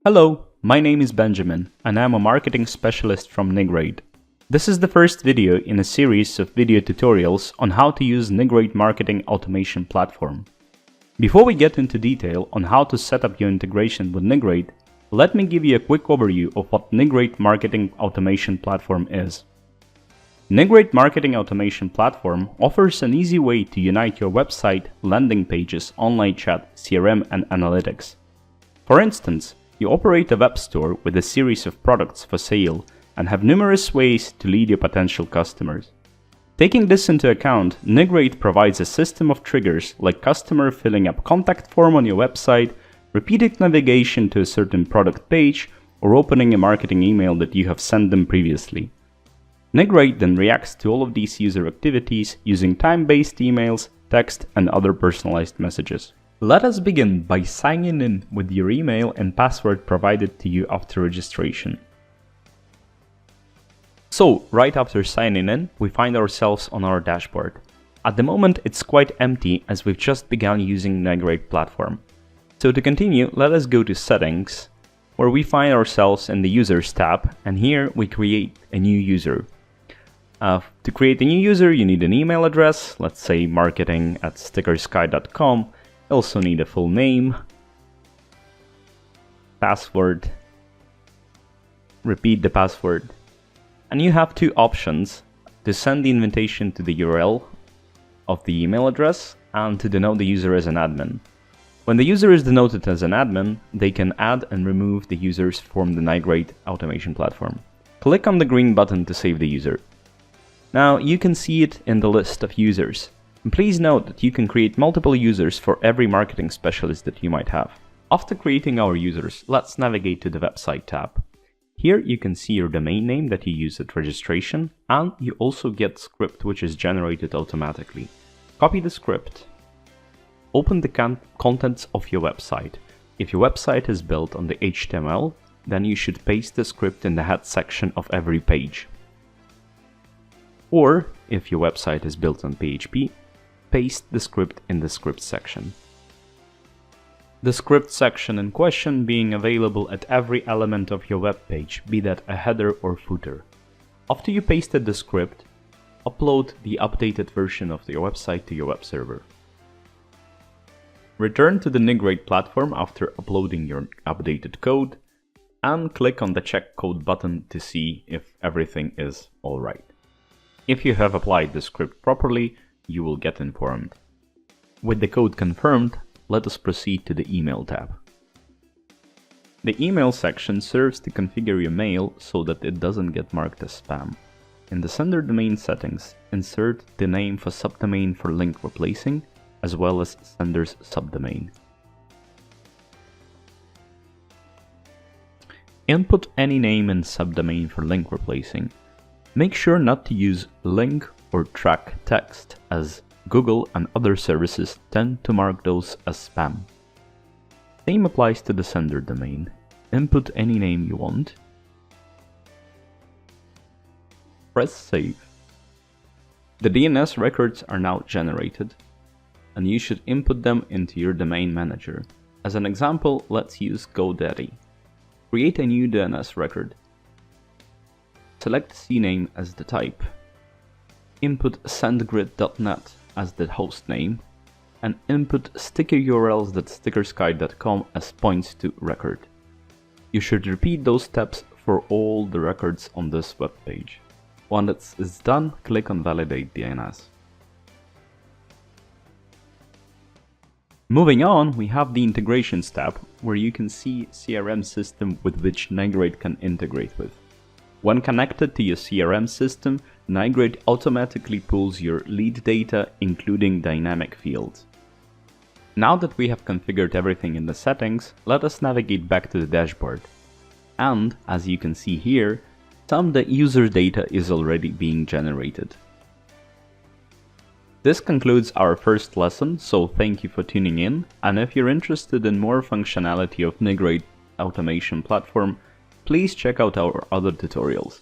Hello, my name is Benjamin, and I'm a marketing specialist from Nicgrade. This is the first video in a series of video tutorials on how to use Nicgrade marketing automation platform. Before we get into detail on how to set up your integration with Nicgrade, let me give you a quick overview of what Nicgrade marketing automation platform is. Nicgrade marketing automation platform offers an easy way to unite your website, landing pages, online chat, CRM, and analytics. For instance, you operate a web store with a series of products for sale and have numerous ways to lead your potential customers. Taking this into account, Nicgrade provides a system of triggers like customer filling up contact form on your website, repeated navigation to a certain product page, or opening a marketing email that you have sent them previously. Nicgrade then reacts to all of these user activities using time-based emails, text, and other personalized messages. Let us begin by signing in with your email and password provided to you after registration. So, right after signing in, we find ourselves on our dashboard. At the moment, it's quite empty as we've just begun using Nicgrade platform. So to continue, let us go to Settings, where we find ourselves in the Users tab, and here we create a new user. To create a new user, you need an email address, let's say marketing@stickersky.com. Also need a full name, password, repeat the password, and you have two options: to send the invitation to the URL of the email address and to denote the user as an admin. When the user is denoted as an admin, they can add and remove the users from the Nicgrade automation platform. Click on the green button to save the user. Now you can see it in the list of users. And please note that you can create multiple users for every marketing specialist that you might have. After creating our users, let's navigate to the website tab. Here you can see your domain name that you use at registration, and you also get script which is generated automatically. Copy the script. Open the contents of your website. If your website is built on the HTML, then you should paste the script in the head section of every page. Or, if your website is built on PHP, paste the script in the script section. The script section in question being available at every element of your web page, be that a header or footer. After you pasted the script, upload the updated version of your website to your web server. Return to the Nicgrade platform after uploading your updated code and click on the check code button to see if everything is alright. If you have applied the script properly, you will get informed. With the code confirmed, let us proceed to the Email tab. The Email section serves to configure your mail so that it doesn't get marked as spam. In the sender domain settings, insert the name for subdomain for link replacing, as well as sender's subdomain. Input any name and subdomain for link replacing. Make sure not to use link or track text, as Google and other services tend to mark those as spam. Same applies to the sender domain. Input any name you want. Press save. The DNS records are now generated, and you should input them into your domain manager. As an example, let's use GoDaddy. Create a new DNS record. Select CNAME as the type. Input sendgrid.net as the host name, and input stickerurls.stickersky.com as points to record. You should repeat those steps for all the records on this web page. Once it's done, click on Validate DNS. Moving on, we have the Integrations tab, where you can see CRM system with which Nicgrade can integrate with. When connected to your CRM system, Nicgrade automatically pulls your lead data, including dynamic fields. Now that we have configured everything in the settings, let us navigate back to the dashboard. And, as you can see here, some of the user data is already being generated. This concludes our first lesson, so thank you for tuning in, and if you're interested in more functionality of Nicgrade automation platform, please check out our other tutorials.